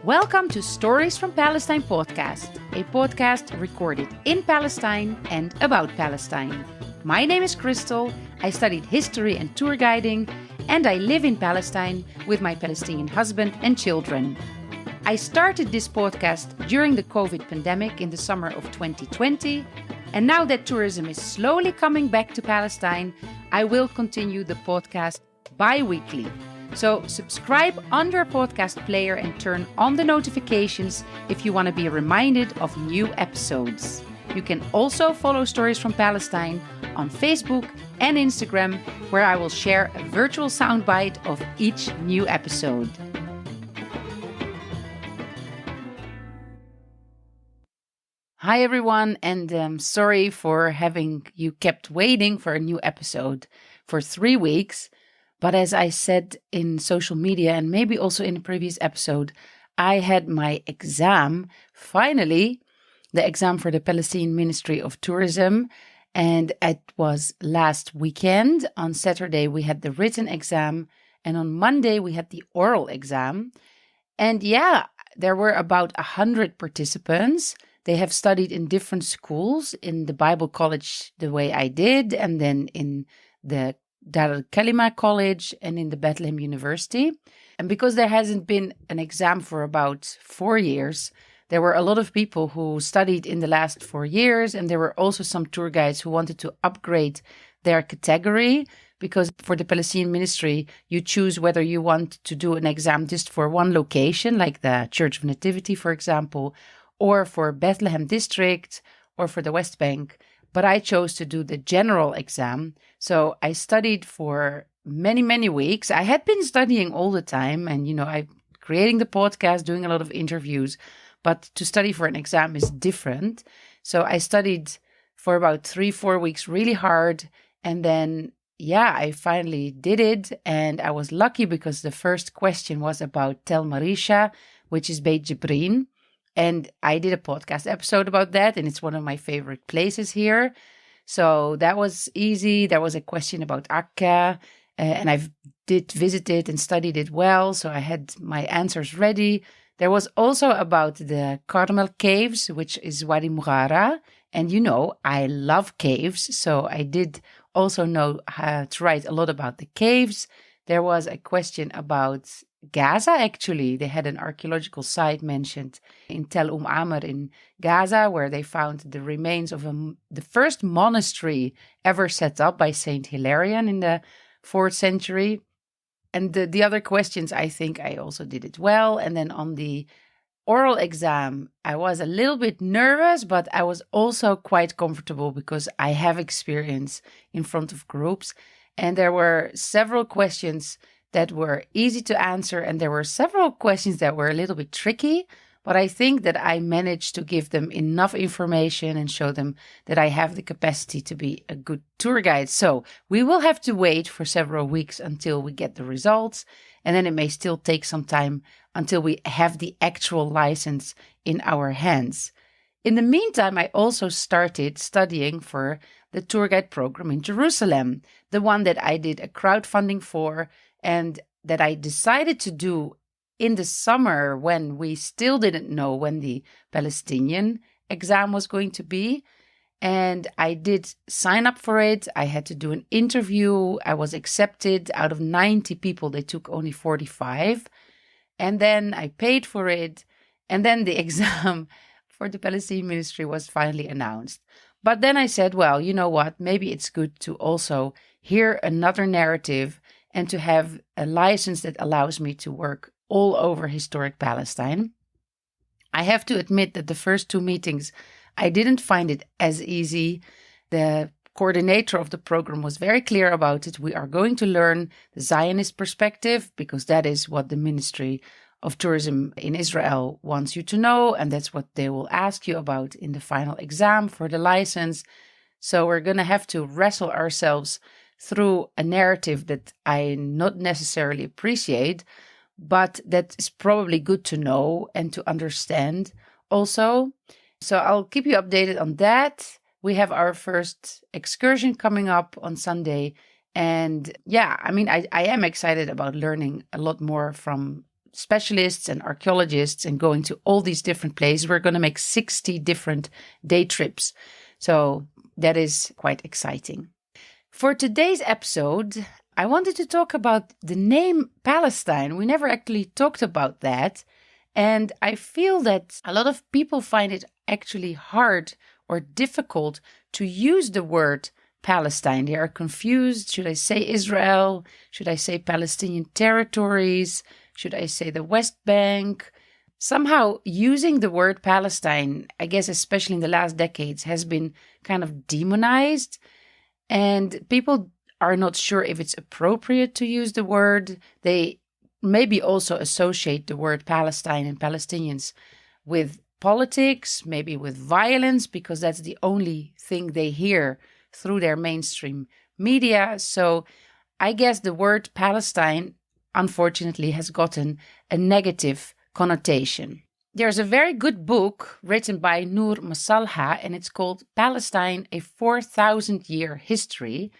Welcome to Stories from Palestine podcast, a podcast recorded in Palestine and about Palestine. My name is Crystal, I studied history and tour guiding, and I live in Palestine with my Palestinian husband and children. I started this podcast during the COVID pandemic in the summer of 2020, and now that tourism is slowly coming back to Palestine, I will continue the podcast bi-weekly. So subscribe on your podcast player and turn on the notifications if you want to be reminded of new episodes. You can also follow Stories from Palestine on Facebook and Instagram, where I will share a virtual soundbite of each new episode. Hi everyone, and sorry for having you kept waiting for a new episode for 3 weeks. But as I said in social media and maybe also in a previous episode, I had my exam, finally, the exam for the Palestinian Ministry of Tourism. And it was last weekend. On Saturday, we had the written exam. And on Monday, we had the oral exam. And yeah, there were about 100 participants. They have studied in different schools, in the Bible college the way I did, and then in the Dar al-Kalima College and in the Bethlehem University. And because there hasn't been an exam for about 4 years, there were a lot of people who studied in the last 4 years, and there were also some tour guides who wanted to upgrade their category, because for the Palestinian ministry, you choose whether you want to do an exam just for one location, like the Church of Nativity, for example, or for Bethlehem district, or for the West Bank. But I chose to do the general exam. So I studied for many, many weeks. I had been studying all the time, and, I'm creating the podcast, doing a lot of interviews, but to study for an exam is different. So I studied for about 3-4 weeks really hard. And then, I finally did it. And I was lucky because the first question was about Tel Marisha, which is Beit Jibrin. And I did a podcast episode about that, and it's one of my favorite places here. So that was easy. There was a question about Akka, and I did visit it and studied it well, so I had my answers ready. There was also about the Carmel Caves, which is Wadi Mughara. And I love caves, so I did also know how to write a lot about the caves. There was a question about Gaza, actually. They had an archaeological site mentioned in Tel Amr in Gaza, where they found the remains of the first monastery ever set up by Saint Hilarion in the 4th century. And the other questions, I think I also did it well. And then on the oral exam, I was a little bit nervous, but I was also quite comfortable because I have experience in front of groups. And there were several questions that were easy to answer, and there were several questions that were a little bit tricky, but I think that I managed to give them enough information and show them that I have the capacity to be a good tour guide. So we will have to wait for several weeks until we get the results, and then it may still take some time until we have the actual license in our hands. In the meantime, I also started studying for the tour guide program in Jerusalem, the one that I did a crowdfunding for, and that I decided to do in the summer when we still didn't know when the Palestinian exam was going to be. And I did sign up for it. I had to do an interview. I was accepted. Out of 90 people, they took only 45. And then I paid for it. And then the exam for the Palestinian ministry was finally announced. But then I said, well, you know what? Maybe it's good to also hear another narrative and to have a license that allows me to work all over historic Palestine. I have to admit that the first 2 meetings, I didn't find it as easy. The coordinator of the program was very clear about it. We are going to learn the Zionist perspective because that is what the Ministry of Tourism in Israel wants you to know, and that's what they will ask you about in the final exam for the license. So we're going to have to wrestle ourselves through a narrative that I not necessarily appreciate, but that is probably good to know and to understand also. So I'll keep you updated on that. We have our first excursion coming up on Sunday. And I am excited about learning a lot more from specialists and archaeologists and going to all these different places. We're going to make 60 different day trips. So that is quite exciting. For today's episode, I wanted to talk about the name Palestine. We never actually talked about that. And I feel that a lot of people find it actually hard or difficult to use the word Palestine. They are confused. Should I say Israel? Should I say Palestinian territories? Should I say the West Bank? Somehow using the word Palestine, I guess especially in the last decades, has been kind of demonized. And people are not sure if it's appropriate to use the word. They maybe also associate the word Palestine and Palestinians with politics, maybe with violence, because that's the only thing they hear through their mainstream media. So I guess the word Palestine, unfortunately, has gotten a negative connotation. There's a very good book written by Nur Masalha, and it's called Palestine, a 4,000-year history.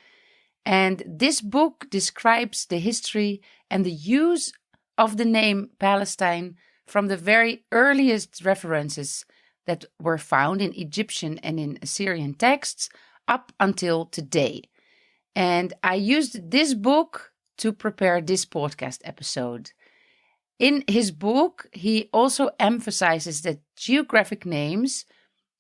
And this book describes the history and the use of the name Palestine from the very earliest references that were found in Egyptian and in Assyrian texts up until today. And I used this book to prepare this podcast episode. In his book, he also emphasizes that geographic names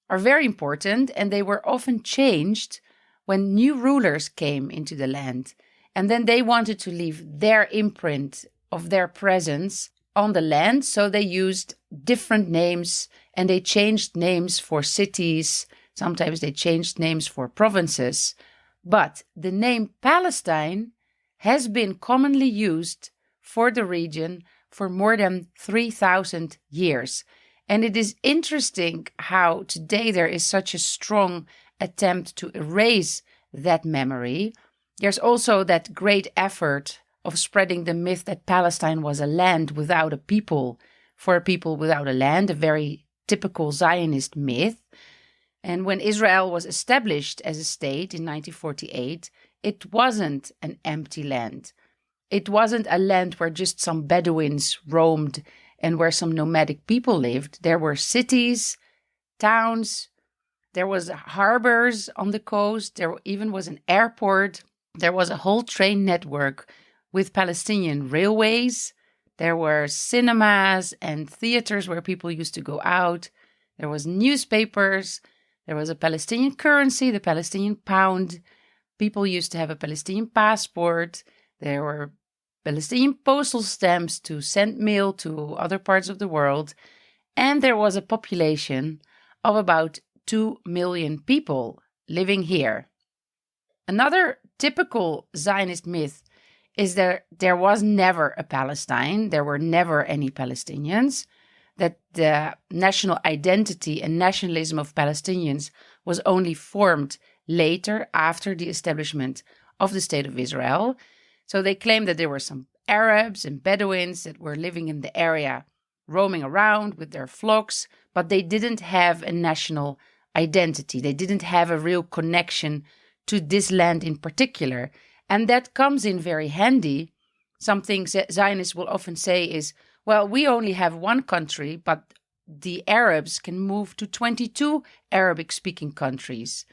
are very important and they were often changed when new rulers came into the land. And then they wanted to leave their imprint of their presence on the land, so they used different names and they changed names for cities. Sometimes they changed names for provinces. But the name Palestine has been commonly used for the region for more than 3,000 years. And it is interesting how today there is such a strong attempt to erase that memory. There's also that great effort of spreading the myth that Palestine was a land without a people, for a people without a land, a very typical Zionist myth. And when Israel was established as a state in 1948, it wasn't an empty land. It wasn't a land where just some Bedouins roamed and where some nomadic people lived. There were cities, towns, there was harbors on the coast, there even was an airport, there was a whole train network with Palestinian railways, there were cinemas and theaters where people used to go out, there was newspapers, there was a Palestinian currency, the Palestinian pound, people used to have a Palestinian passport, there were Palestinian postal stamps to send mail to other parts of the world, and there was a population of about 2 million people living here. Another typical Zionist myth is that there was never a Palestine, there were never any Palestinians, that the national identity and nationalism of Palestinians was only formed later after the establishment of the State of Israel. So they claim that there were some Arabs and Bedouins that were living in the area, roaming around with their flocks, but they didn't have a national identity. They didn't have a real connection to this land in particular. And that comes in very handy. Something Zionists will often say is, well, we only have one country, but the Arabs can move to 22 Arabic-speaking countries.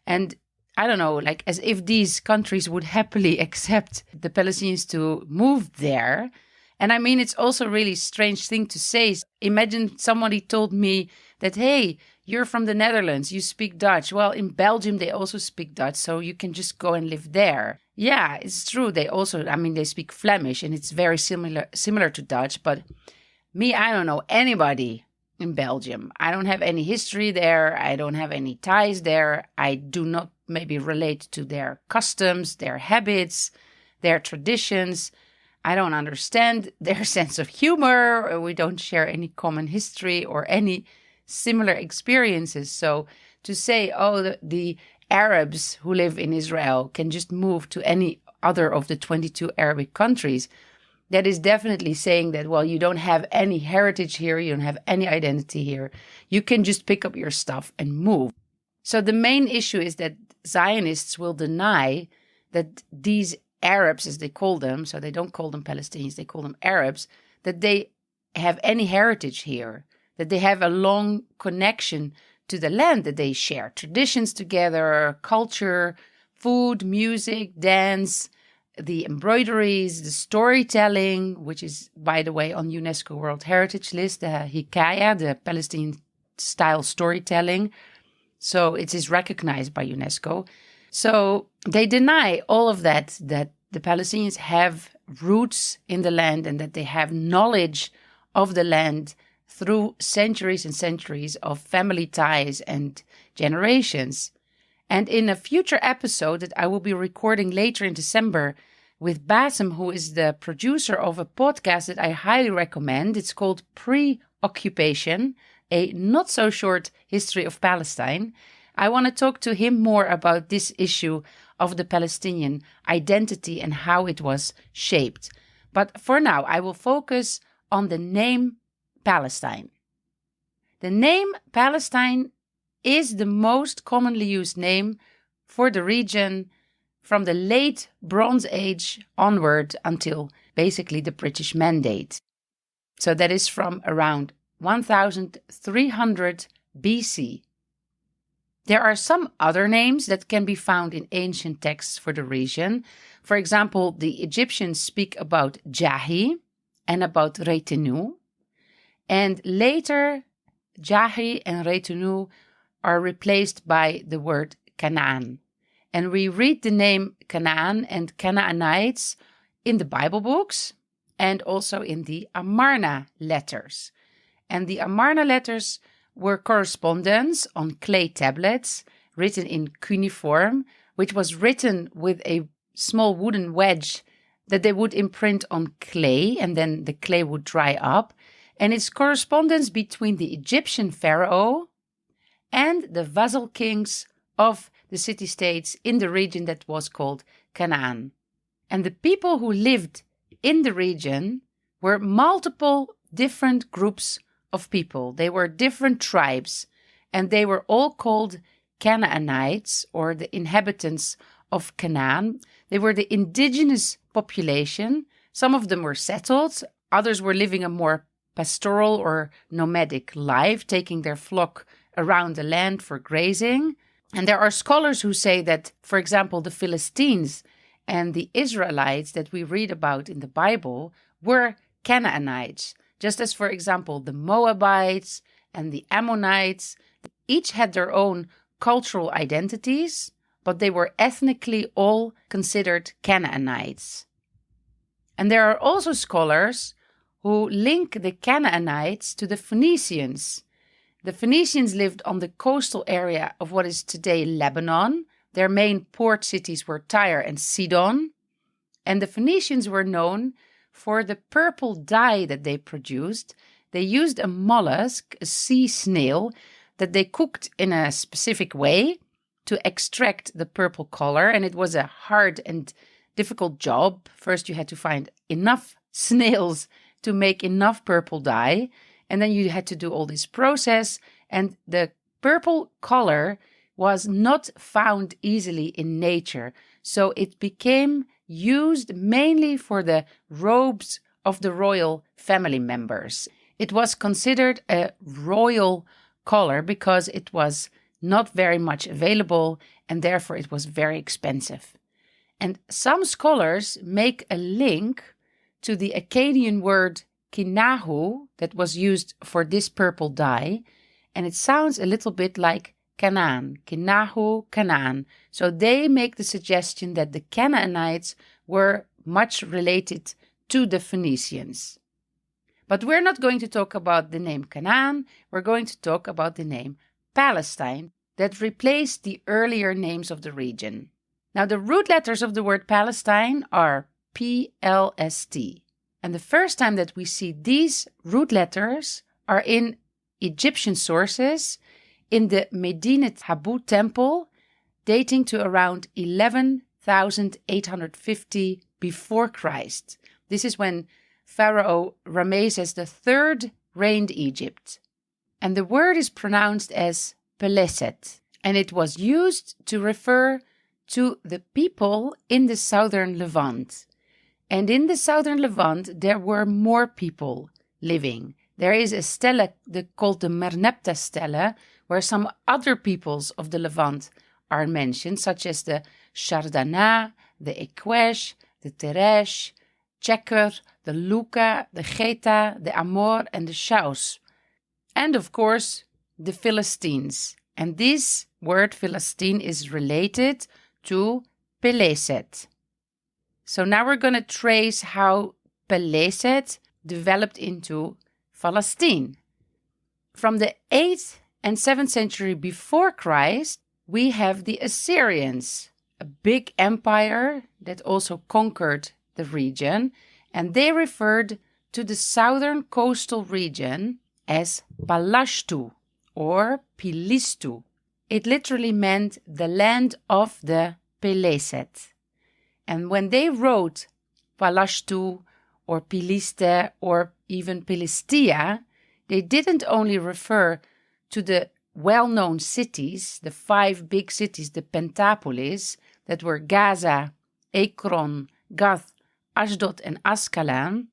And I don't know, like as if these countries would happily accept the Palestinians to move there. And I mean, it's also a really strange thing to say. Imagine somebody told me that, hey, you're from the Netherlands, you speak Dutch. Well, in Belgium, they also speak Dutch, so you can just go and live there. Yeah, it's true. They also, they speak Flemish and it's very similar to Dutch. But me, I don't know anybody in Belgium. I don't have any history there. I don't have any ties there. I do not maybe relate to their customs, their habits, their traditions. I don't understand their sense of humor. We don't share any common history or any similar experiences. So to say, oh, the Arabs who live in Israel can just move to any other of the 22 Arabic countries, that is definitely saying that, well, you don't have any heritage here, you don't have any identity here. You can just pick up your stuff and move. So the main issue is that Zionists will deny that these Arabs, as they call them, so they don't call them Palestinians, they call them Arabs, that they have any heritage here, that they have a long connection to the land, that they share traditions together, culture, food, music, dance, the embroideries, the storytelling, which is, by the way, on UNESCO World Heritage List, the Hikaya, the Palestinian style storytelling. So it is recognized by UNESCO. So they deny all of that the Palestinians have roots in the land and that they have knowledge of the land through centuries and centuries of family ties and generations. And in a future episode that I will be recording later in December with Bassem, who is the producer of a podcast that I highly recommend. It's called Preoccupation, a not so short history of Palestine. I want to talk to him more about this issue of the Palestinian identity and how it was shaped. But for now, I will focus on the name Palestine. The name Palestine is the most commonly used name for the region from the late Bronze Age onward until basically the British Mandate. So that is from around 1300 BC. There are some other names that can be found in ancient texts for the region. For example, the Egyptians speak about Djahi and about Retenu. And later, Djahi and Retenu are replaced by the word Canaan. And we read the name Canaan and Canaanites in the Bible books and also in the Amarna letters. And the Amarna letters were correspondence on clay tablets written in cuneiform, which was written with a small wooden wedge that they would imprint on clay, and then the clay would dry up. And it's correspondence between the Egyptian pharaoh and the vassal kings of the city-states in the region that was called Canaan. And the people who lived in the region were multiple different groups of people. They were different tribes, and they were all called Canaanites, or the inhabitants of Canaan. They were the indigenous population. Some of them were settled, others were living a more pastoral or nomadic life, taking their flock around the land for grazing. And there are scholars who say that, for example, the Philistines and the Israelites that we read about in the Bible were Canaanites. Just as, for example, the Moabites and the Ammonites, each had their own cultural identities, but they were ethnically all considered Canaanites. And there are also scholars who link the Canaanites to the Phoenicians. The Phoenicians lived on the coastal area of what is today Lebanon. Their main port cities were Tyre and Sidon. And the Phoenicians were known for the purple dye that they produced. They used a mollusk, a sea snail, that they cooked in a specific way to extract the purple color. And it was a hard and difficult job. First, you had to find enough snails to make enough purple dye. And then you had to do all this process. And the purple color was not found easily in nature. So it became used mainly for the robes of the royal family members. It was considered a royal color because it was not very much available and therefore it was very expensive. And some scholars make a link to the Akkadian word kinahu that was used for this purple dye, and it sounds a little bit like Canaan, kinahu, Canaan. So they make the suggestion that the Canaanites were much related to the Phoenicians. But we're not going to talk about the name Canaan, we're going to talk about the name Palestine that replaced the earlier names of the region. Now the root letters of the word Palestine are PLST. And the first time that we see these root letters are in Egyptian sources in the Medinet Habu temple dating to around 11,850 before Christ. This is when Pharaoh Ramesses III reigned Egypt. And the word is pronounced as Peleset, and it was used to refer to the people in the southern Levant. And in the southern Levant, there were more people living. There is a stele called the Merneptah stele, where some other peoples of the Levant are mentioned, such as the Shardana, the Eqesh, the Teresh, Checker, the Luca, the Geta, the Amor, and the Shaus. And of course, the Philistines. And this word Philistine is related to Peleset. So now we're going to trace how Peleset developed into Falastin. From the 8th and 7th century before Christ, we have the Assyrians, a big empire that also conquered the region, and they referred to the southern coastal region as Palashtu or Pilistu. It literally meant the land of the Peleset. And when they wrote Palashtu or Piliste or even Pilistia, they didn't only refer to the well-known cities, the 5 big cities, the Pentapolis, that were Gaza, Ekron, Gath, Ashdod, and Ascalon,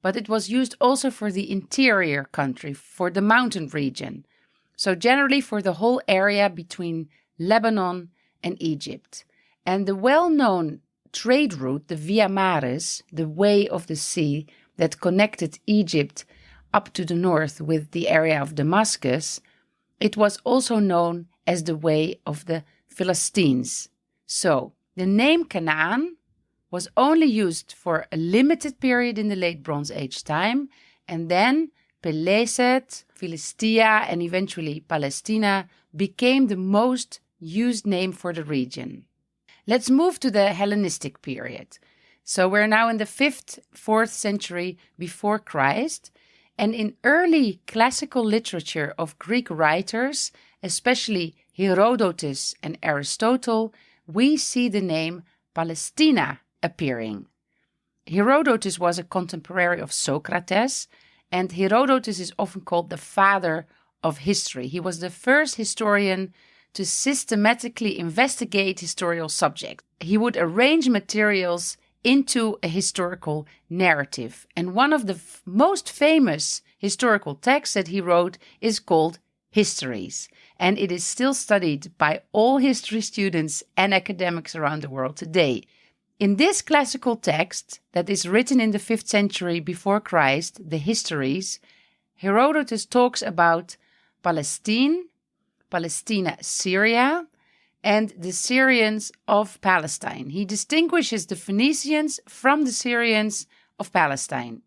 but it was used also for the interior country, for the mountain region. So generally for the whole area between Lebanon and Egypt. And the well-known trade route, the Via Maris, the way of the sea that connected Egypt up to the north with the area of Damascus, it was also known as the way of the Philistines. So the name Canaan was only used for a limited period in the late Bronze Age time, and then Peleset, Philistia, and eventually Palestina became the most used name for the region. Let's move to the Hellenistic period. So we're now in the 5th, 4th century before Christ, and in early classical literature of Greek writers, especially Herodotus and Aristotle, we see the name Palestina appearing. Herodotus was a contemporary of Socrates, and Herodotus is often called the father of history. He was the first historian to systematically investigate historical subjects. He would arrange materials into a historical narrative. And one of the most famous historical texts that he wrote is called Histories. And it is still studied by all history students and academics around the world today. In this classical text that is written in the 5th century before Christ, the Histories, Herodotus talks about Palestine, Palestina, Syria, and the Syrians of Palestine. He distinguishes the Phoenicians from the Syrians of Palestine.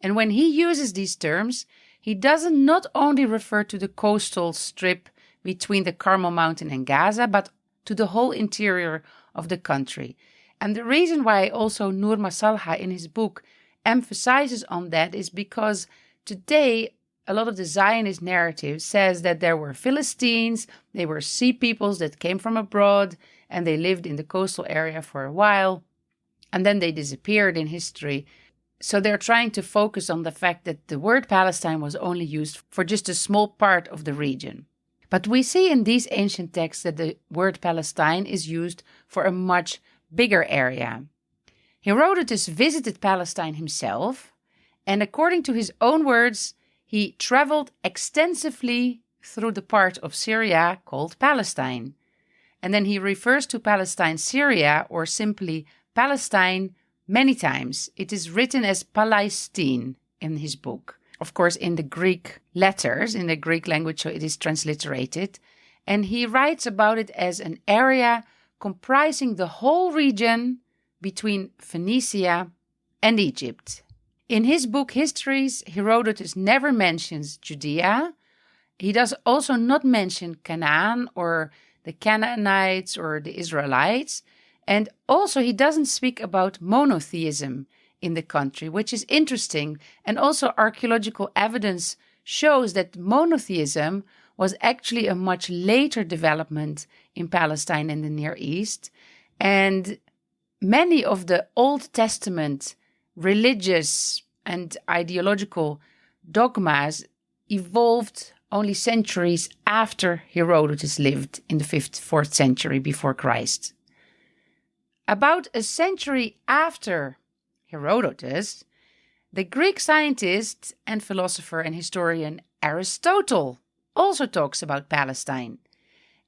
And when he uses these terms, he doesn't not only refer to the coastal strip between the Carmel Mountain and Gaza, but to the whole interior of the country. And the reason why also Nur Masalha in his book emphasizes on that is because today a lot of the Zionist narrative says that there were Philistines, they were sea peoples that came from abroad, and they lived in the coastal area for a while, and then they disappeared in history. So they're trying to focus on the fact that the word Palestine was only used for just a small part of the region. But we see in these ancient texts that the word Palestine is used for a much bigger area. Herodotus visited Palestine himself, and according to his own words, he traveled extensively through the part of Syria called Palestine. And then he refers to Palestine, Syria, or simply Palestine many times. It is written as Palestine in his book. Of course, in the Greek letters, in the Greek language, so it is transliterated. And he writes about it as an area comprising the whole region between Phoenicia and Egypt. In his book Histories, Herodotus never mentions Judea. He does also not mention Canaan or the Canaanites or the Israelites. And also he doesn't speak about monotheism in the country, which is interesting. And also archaeological evidence shows that monotheism was actually a much later development in Palestine and the Near East. And many of the Old Testament religious and ideological dogmas evolved only centuries after Herodotus lived in the 5th, 4th century before Christ. About a century after Herodotus, The Greek scientist and philosopher and historian Aristotle also talks about Palestine.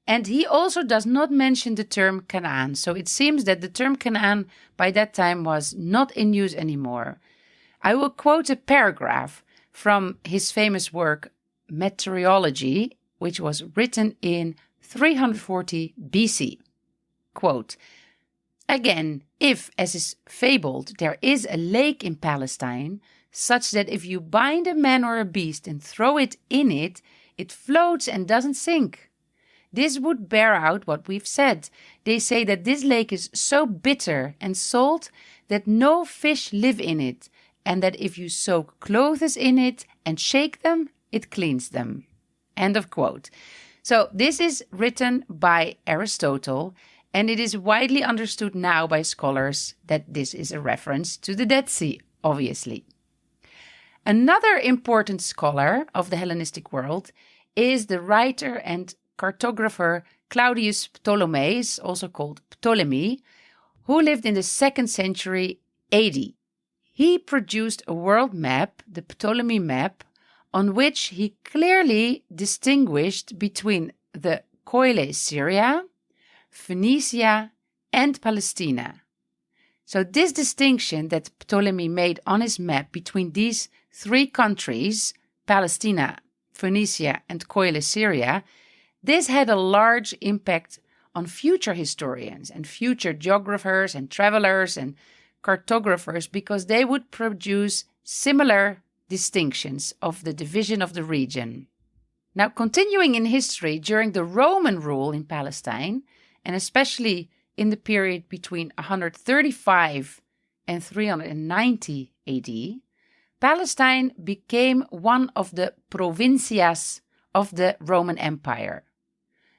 And he also does not mention the term Canaan. So it seems that the term Canaan by that time was not in use anymore. I will quote a paragraph from his famous work, Meteorology, which was written in 340 BC. Quote, "Again, if, as is fabled, there is a lake in Palestine, such that if you bind a man or a beast and throw it in it, it floats and doesn't sink. This would bear out what we've said. They say that this lake is so bitter and salt that no fish live in it, and that if you soak clothes in it and shake them, it cleans them." End of quote. So this is written by Aristotle, and it is widely understood now by scholars that this is a reference to the Dead Sea, obviously. Another important scholar of the Hellenistic world is the writer and cartographer Claudius Ptolemies, also called Ptolemy, who lived in the 2nd century AD. He produced a world map, the Ptolemy map, on which he clearly distinguished between the Coele Syria, Phoenicia, and Palestina. So this distinction that Ptolemy made on his map between these 3 countries, Palestina, Phoenicia, and Coele Syria, this had a large impact on future historians and future geographers and travelers and cartographers, because they would produce similar distinctions of the division of the region. Now, continuing in history, during the Roman rule in Palestine, and especially in the period between 135 and 390 AD, Palestine became one of the provincias of the Roman Empire.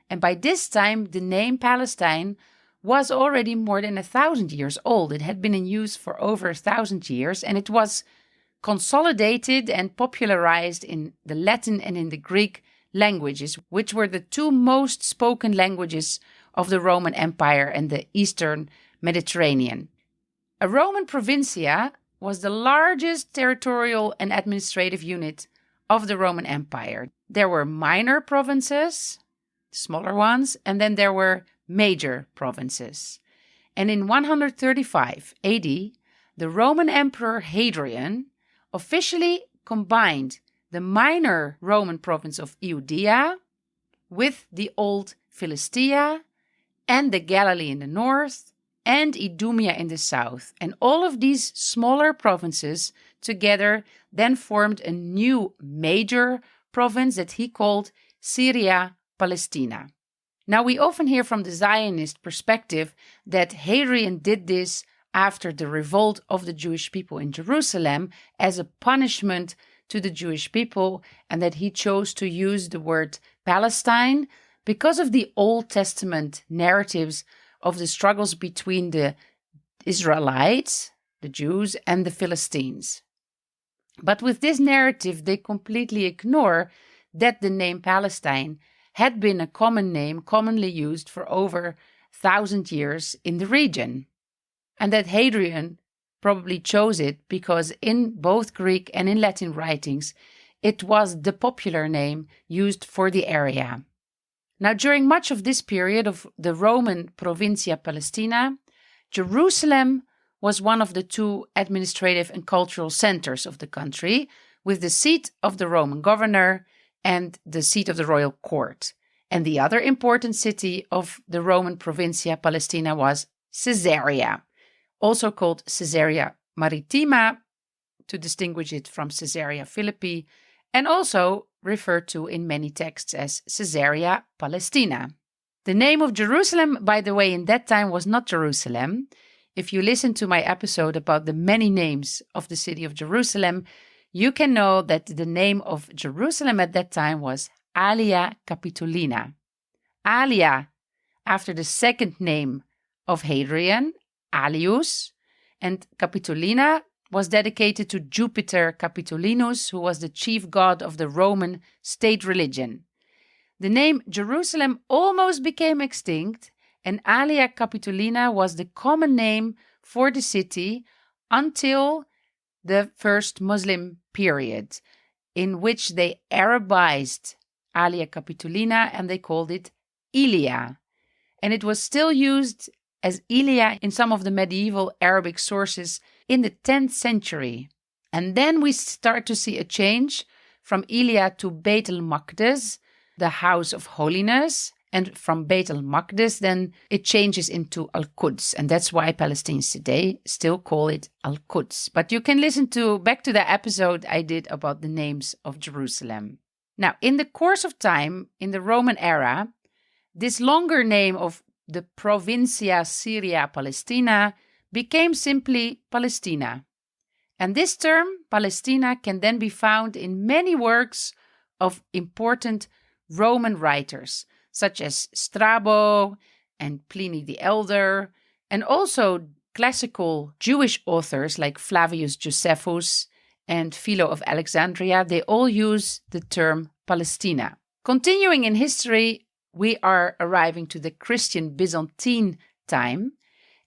And by this time, the name Palestine was already more than 1,000 years old. It had been in use for over 1,000 years, and it was consolidated and popularized in the Latin and in the Greek languages, which were the 2 most spoken languages of the Roman Empire and the Eastern Mediterranean. A Roman provincia was the largest territorial and administrative unit of the Roman Empire. There were minor provinces, smaller ones, and then there were major provinces. And in 135 AD, the Roman Emperor Hadrian officially combined the minor Roman province of Judea with the old Philistia and the Galilee in the north and Idumea in the south. And all of these smaller provinces together then formed a new major province that he called Syria Palestina. Now, we often hear from the Zionist perspective that Hadrian did this after the revolt of the Jewish people in Jerusalem as a punishment to the Jewish people, and that he chose to use the word Palestine because of the Old Testament narratives of the struggles between the Israelites, the Jews, and the Philistines. But with this narrative, they completely ignore that the name Palestine had been a common name commonly used for over 1,000 years in the region, and that Hadrian probably chose it because in both Greek and in Latin writings, it was the popular name used for the area. Now, during much of this period of the Roman Provincia Palestina, Jerusalem was one of the 2 administrative and cultural centers of the country, with the seat of the Roman governor and the seat of the royal court. And the other important city of the Roman Provincia Palestina was Caesarea, also called Caesarea Maritima, to distinguish it from Caesarea Philippi, and also referred to in many texts as Caesarea Palestina. The name of Jerusalem, by the way, in that time was not Jerusalem. If you listen to my episode about the many names of the city of Jerusalem, you can know that the name of Jerusalem at that time was Alia Capitolina. Alia, after the second name of Hadrian, Alius, and Capitolina was dedicated to Jupiter Capitolinus, who was the chief god of the Roman state religion. The name Jerusalem almost became extinct, and Alia Capitolina was the common name for the city until the first Muslim period, in which they Arabized Alia Capitolina and they called it Ilia. And it was still used as Ilia in some of the medieval Arabic sources in the 10th century. And then we start to see a change from Ilia to Beit el-Maqdis, the House of Holiness. And from Beit el-Maqdis, then it changes into Al-Quds. And that's why Palestinians today still call it Al-Quds. But you can listen back to the episode I did about the names of Jerusalem. Now, in the course of time, in the Roman era, this longer name of the Provincia Syria Palestina became simply Palestina. And this term, Palestina, can then be found in many works of important Roman writers, such as Strabo and Pliny the Elder, and also classical Jewish authors like Flavius Josephus and Philo of Alexandria. They all use the term Palestina. Continuing in history, we are arriving to the Christian Byzantine time,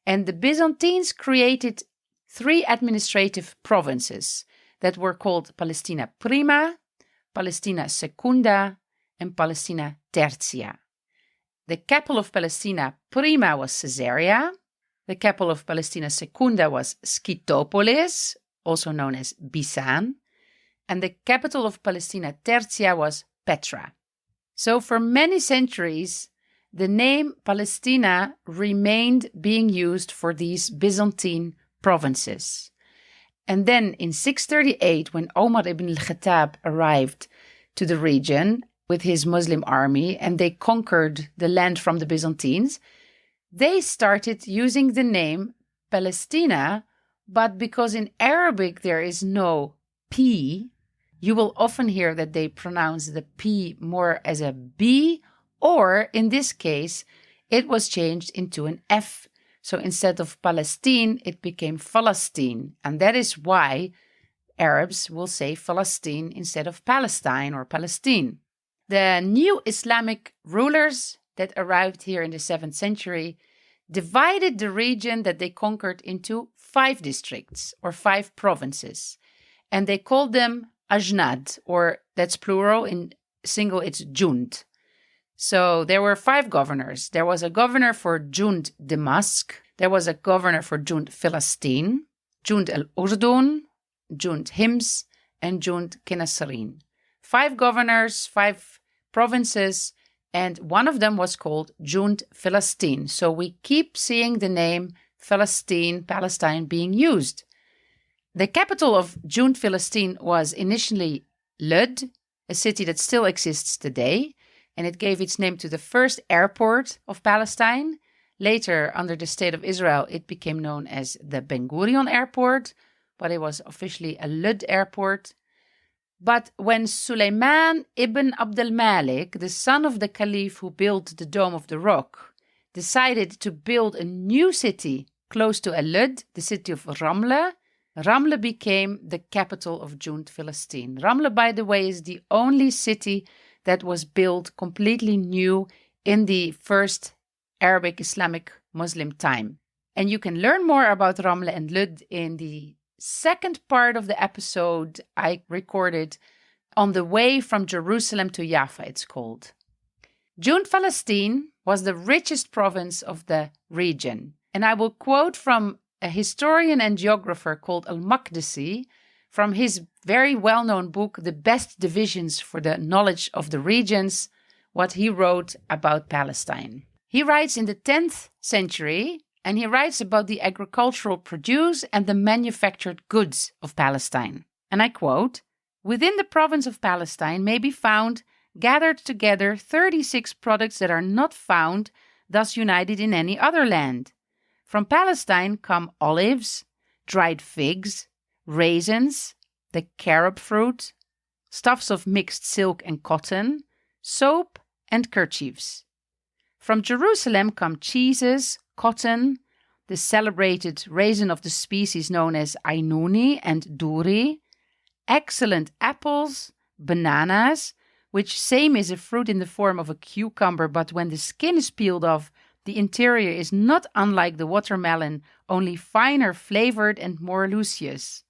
and the Byzantines created 3 administrative provinces that were called Palestina Prima, Palestina Secunda, and Palestina Tertia. The capital of Palestina Prima was Caesarea. The capital of Palestina Secunda was Scythopolis, also known as Bisan. And the capital of Palestina Tertia was Petra. So for many centuries, the name Palestina remained being used for these Byzantine provinces. And then in 638, when Omar ibn al-Khattab arrived to the region with his Muslim army and they conquered the land from the Byzantines, they started using the name Palestina, but because in Arabic there is no P, you will often hear that they pronounce the P more as a B, or in this case, it was changed into an F. So instead of Palestine, it became Falastin. And that is why Arabs will say Falastin instead of Palestine or Palestine. The new Islamic rulers that arrived here in the 7th century divided the region that they conquered into 5 districts or 5 provinces. And they called them Ajnad, or that's plural, in single it's Jund. So there were 5 governors. There was a governor for Jund Damascus. There was a governor for Jund Falastin, Jund al-Urdun, Jund Hims, and Jund Kenasrin. 5 governors, 5 provinces, and one of them was called Jund Falastin. So we keep seeing the name Palestine being used. The capital of Jund Falastin was initially Lud, a city that still exists today, and it gave its name to the first airport of Palestine. Later, under the State of Israel, it became known as the Ben Gurion Airport, but it was officially a Lud airport. But when Suleiman ibn Abdel Malik, the son of the caliph who built the Dome of the Rock, decided to build a new city close to Lud, the city of Ramla, Ramla became the capital of Jund Falastin. Ramla, by the way, is the only city that was built completely new in the first Arabic Islamic Muslim time. And you can learn more about Ramla and Lud in the second part of the episode I recorded on the way from Jerusalem to Jaffa, it's called. Jund Falastin was the richest province of the region. And I will quote from a historian and geographer called Al-Maqdisi from his very well-known book, The Best Divisions for the Knowledge of the Regions, what he wrote about Palestine. He writes in the 10th century, and he writes about the agricultural produce and the manufactured goods of Palestine. And I quote, "Within the province of Palestine may be found, gathered together, 36 products that are not found, thus united in any other land. From Palestine come olives, dried figs, raisins, the carob fruit, stuffs of mixed silk and cotton, soap and kerchiefs. From Jerusalem come cheeses, cotton, the celebrated raisin of the species known as Ainuni and Duri, excellent apples, bananas, which same is a fruit in the form of a cucumber, but when the skin is peeled off, the interior is not unlike the watermelon, only finer flavored and more luscious.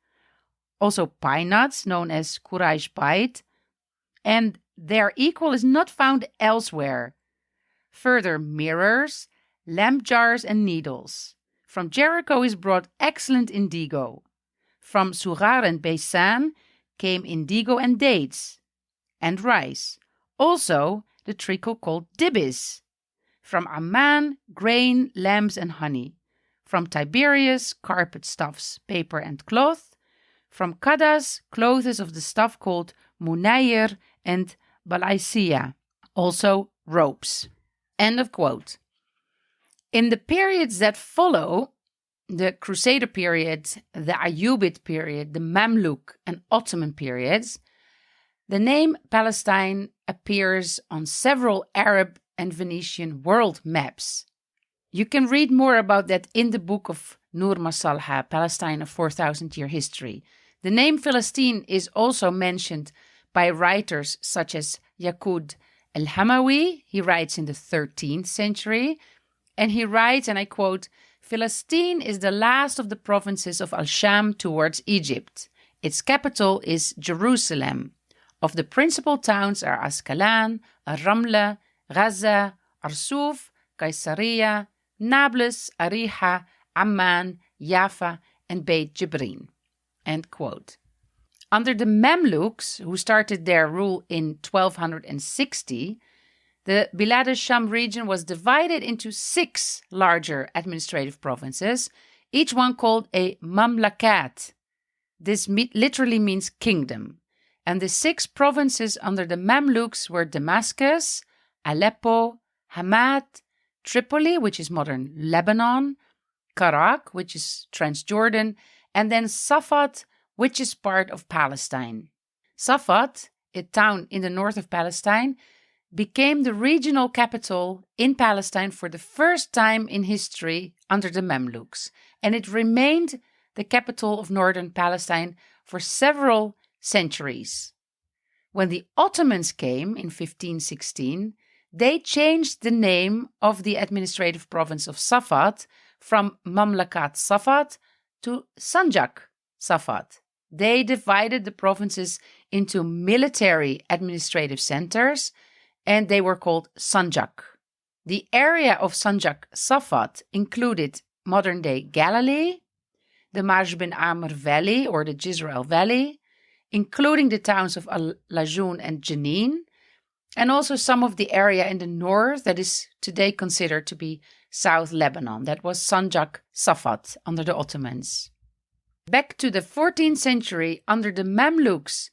also pine nuts, known as Quraysh bite, and their equal is not found elsewhere. Further, mirrors, lamp jars, and needles. From Jericho is brought excellent indigo. From Surar and Beisan came indigo and dates, and rice. Also, the treacle called dibis. From Amman, grain, lambs, and honey. From Tiberias, carpet stuffs, paper, and cloth. From Kadas, clothes of the stuff called munayir and balaisia, also ropes. End of quote. In the periods that follow, the Crusader period, the Ayyubid period, the Mamluk and Ottoman periods, the name Palestine appears on several Arab and Venetian world maps. You can read more about that in the book of Nur Masalha, Palestine, a 4,000-year history. The name Palestine is also mentioned by writers such as Yaqub al-Hamawi. He writes in the 13th century, and he writes, and I quote, "Palestine is the last of the provinces of Al-Sham towards Egypt. Its capital is Jerusalem. Of the principal towns are Asqalan, Ar-Ramla, Gaza, Arsuf, Caesarea, Nablus, Ariha, Amman, Jaffa, and Beit Jibrin." End quote. Under the Mamluks, who started their rule in 1260, the Bilad al-Sham region was divided into 6 larger administrative provinces, each one called a mamlakat. This literally means kingdom. And the 6 provinces under the Mamluks were Damascus, Aleppo, Hamad, Tripoli, which is modern Lebanon, Karak, which is Transjordan, and then Safat, which is part of Palestine. Safat, a town in the north of Palestine, became the regional capital in Palestine for the first time in history under the Mamluks, and it remained the capital of northern Palestine for several centuries. When the Ottomans came in 1516, they changed the name of the administrative province of Safat from Mamlakat Safat to Sanjak Safat. They divided the provinces into military administrative centers, and they were called Sanjak. The area of Sanjak Safat included modern-day Galilee, the Marj bin Amr Valley or the Jezreel Valley, including the towns of Al-Lajun and Jenin, and also some of the area in the north that is today considered to be South Lebanon. That was Sanjak Safat under the Ottomans. Back to the 14th century, under the Mamluks,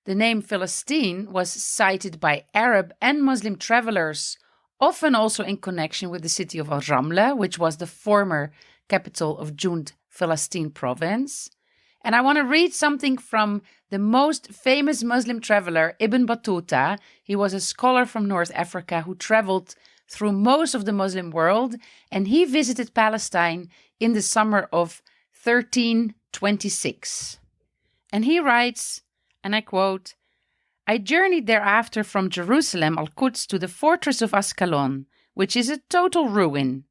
the name Palestine was cited by Arab and Muslim travelers, often also in connection with the city of Al-Ramla, which was the former capital of Jund Falastin province. And I want to read something from the most famous Muslim traveler, Ibn Battuta. He was a scholar from North Africa who traveled through most of the Muslim world, and he visited Palestine in the summer of 1326. And he writes, and I quote, "I journeyed thereafter from Jerusalem, Al-Quds, to the fortress of Ascalon, which is a total ruin.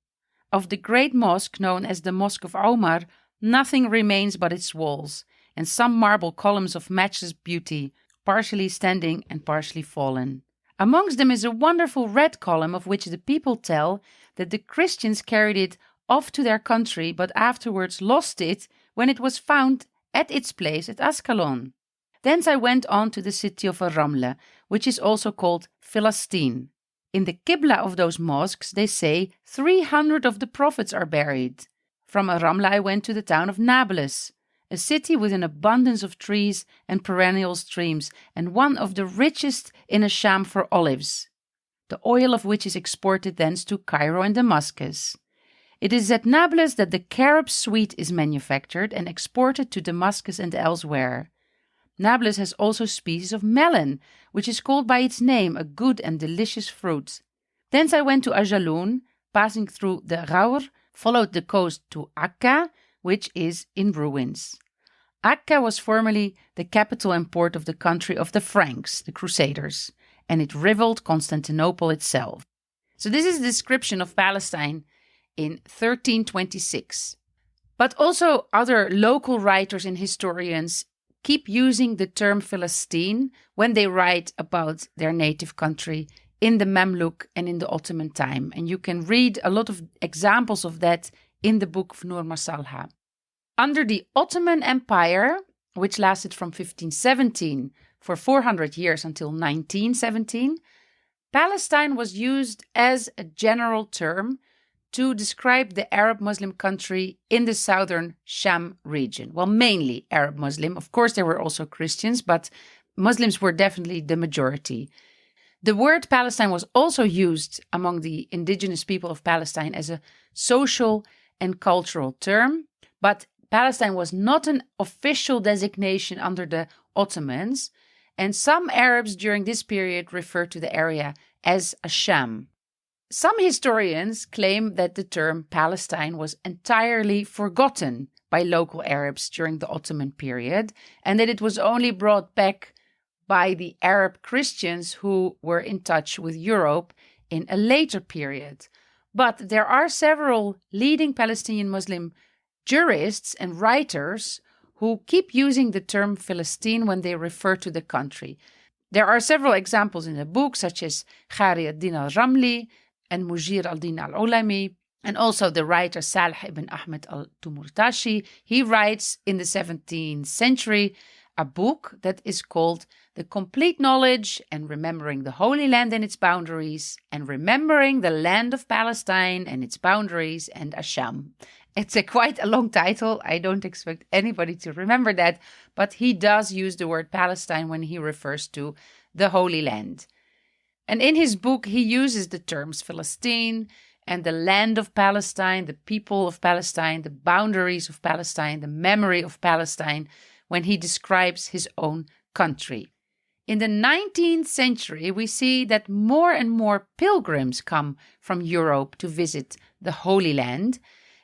Of the great mosque known as the Mosque of Omar, nothing remains but its walls, and some marble columns of matchless beauty, partially standing and partially fallen. Amongst them is a wonderful red column of which the people tell that the Christians carried it off to their country, but afterwards lost it when it was found at its place at Ascalon. Thence I went on to the city of Ar-Ramla, which is also called Palestine. In the Qibla of those mosques, they say 300 of the prophets are buried. From Ar-Ramla I went to the town of Nablus, a city with an abundance of trees and perennial streams, and one of the richest in Asham for olives, the oil of which is exported thence to Cairo and Damascus. It is at Nablus that the carob sweet is manufactured and exported to Damascus and elsewhere. Nablus has also species of melon, which is called by its name, a good and delicious fruit. Thence I went to Ajalun, passing through the Raur, followed the coast to Akka, which is in ruins. Akka was formerly the capital and port of the country of the Franks, the Crusaders, and it rivaled Constantinople itself." So this is a description of Palestine in 1326. But also other local writers and historians keep using the term Palestine when they write about their native country in the Mamluk and in the Ottoman time. And you can read a lot of examples of that in the book of Nur Masalha. Under the Ottoman Empire, which lasted from 1517 for 400 years until 1917, Palestine was used as a general term to describe the Arab Muslim country in the southern Sham region. Well, mainly Arab Muslim. Of course, there were also Christians, but Muslims were definitely the majority. The word Palestine was also used among the indigenous people of Palestine as a social and cultural term, but Palestine was not an official designation under the Ottomans, and some Arabs during this period referred to the area as a Sham. Some historians claim that the term Palestine was entirely forgotten by local Arabs during the Ottoman period, and that it was only brought back by the Arab Christians who were in touch with Europe in a later period. But there are several leading Palestinian Muslim jurists and writers who keep using the term Palestine when they refer to the country. There are several examples in the book, such as Khari ad-Din al-Ramli and Mujir al-Din al-Ulami, and also the writer Salih ibn Ahmed al-Tumurtashi. He writes in the 17th century a book that is called The Complete Knowledge and Remembering the Holy Land and its Boundaries, and Remembering the Land of Palestine and its Boundaries and Asham. It's quite a long title. I don't expect anybody to remember that, but he does use the word Palestine when he refers to the Holy Land. And in his book, he uses the terms Palestine and the land of Palestine, the people of Palestine, the boundaries of Palestine, the memory of Palestine, when he describes his own country. In the 19th century, we see that more and more pilgrims come from Europe to visit the Holy Land,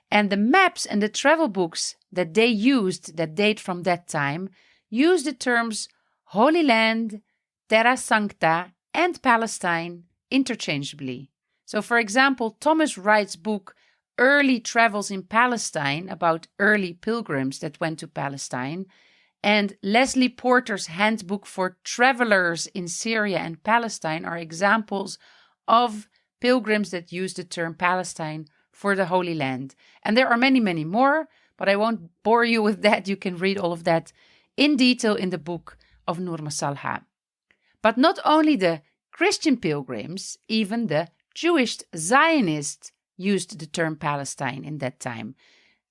and the maps and the travel books that they used that date from that time use the terms Holy Land, Terra Sancta, and Palestine interchangeably. So, for example, Thomas Wright's book Early Travels in Palestine, about early pilgrims that went to Palestine, and Leslie Porter's Handbook for Travelers in Syria and Palestine are examples of pilgrims that use the term Palestine for the Holy Land. And there are many, many more, but I won't bore you with that. You can read all of that in detail in the book of Nur Masalha. But not only the Christian pilgrims, even the Jewish Zionists used the term Palestine in that time.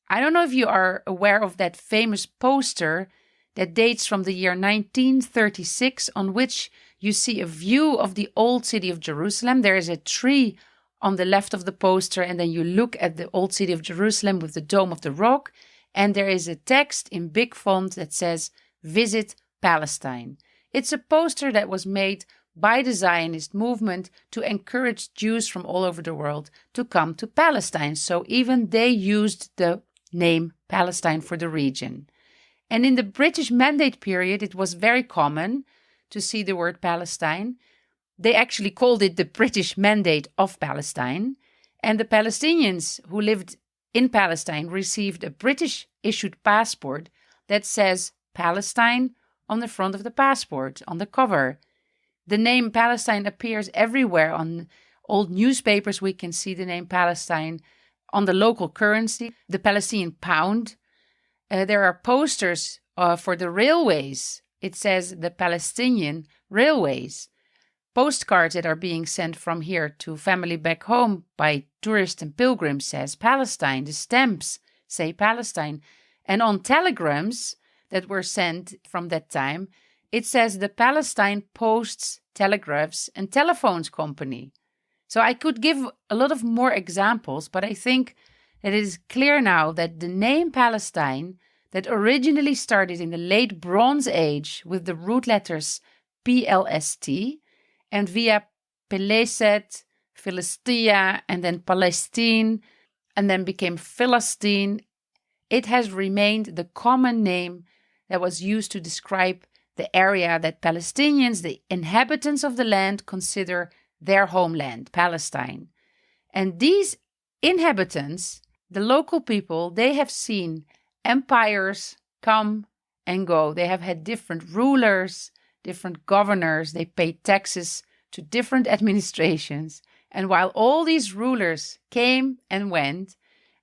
I don't know if you are aware of that famous poster that dates from the year 1936, on which you see a view of the old city of Jerusalem. There is a tree on the left of the poster, and then you look at the old city of Jerusalem with the Dome of the Rock, and there is a text in big font that says, "Visit Palestine." It's a poster that was made by the Zionist movement to encourage Jews from all over the world to come to Palestine. So even they used the name Palestine for the region. And in the British Mandate period, it was very common to see the word Palestine. They actually called it the British Mandate of Palestine. And the Palestinians who lived in Palestine received a British-issued passport that says Palestine on the front of the passport, on the cover. The name Palestine appears everywhere. On old newspapers, we can see the name Palestine. On the local currency, the Palestinian pound. There are posters for the railways. It says the Palestinian Railways. Postcards that are being sent from here to family back home by tourists and pilgrims says Palestine. The stamps say Palestine. And on telegrams that were sent from that time, it says the Palestine Posts, Telegraphs and Telephones Company. So I could give a lot of more examples, but I think that it is clear now that the name Palestine, that originally started in the late Bronze Age with the root letters PLST, and via Peleset, Philistia, and then Palestine, and then became Falastin, it has remained the common name that was used to describe the area that Palestinians, the inhabitants of the land, consider their homeland, Palestine. And these inhabitants, the local people, they have seen empires come and go. They have had different rulers, different governors. They paid taxes to different administrations. And while all these rulers came and went,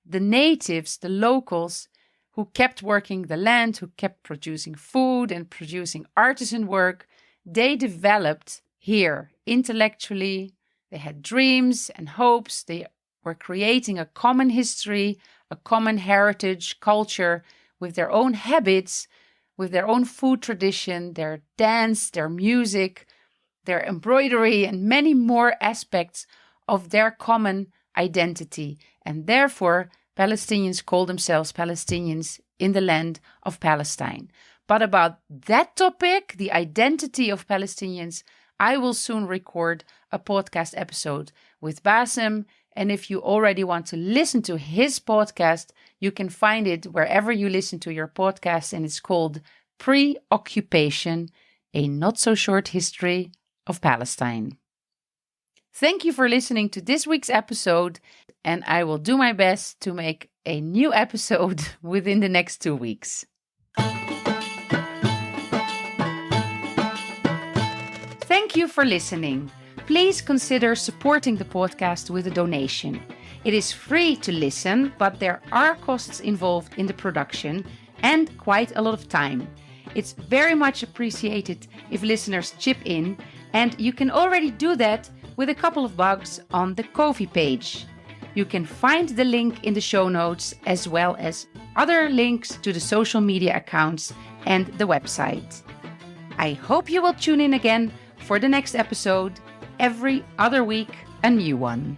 the natives, the locals, who kept working the land, who kept producing food and producing artisan work, they developed here intellectually. They had dreams and hopes. They were creating a common history, a common heritage, culture, with their own habits, with their own food tradition, their dance, their music, their embroidery, and many more aspects of their common identity. And therefore, Palestinians call themselves Palestinians in the land of Palestine. But about that topic, the identity of Palestinians, I will soon record a podcast episode with Bassem. And if you already want to listen to his podcast, you can find it wherever you listen to your podcast. And it's called Preoccupation, a not so short history of Palestine. Thank you for listening to this week's episode. And I will do my best to make a new episode within the next 2 weeks. Thank you for listening. Please consider supporting the podcast with a donation. It is free to listen, but there are costs involved in the production and quite a lot of time. It's very much appreciated if listeners chip in, and you can already do that with a couple of bucks on the Ko-fi page. You can find the link in the show notes, as well as other links to the social media accounts and the website. I hope you will tune in again for the next episode. Every other week, a new one.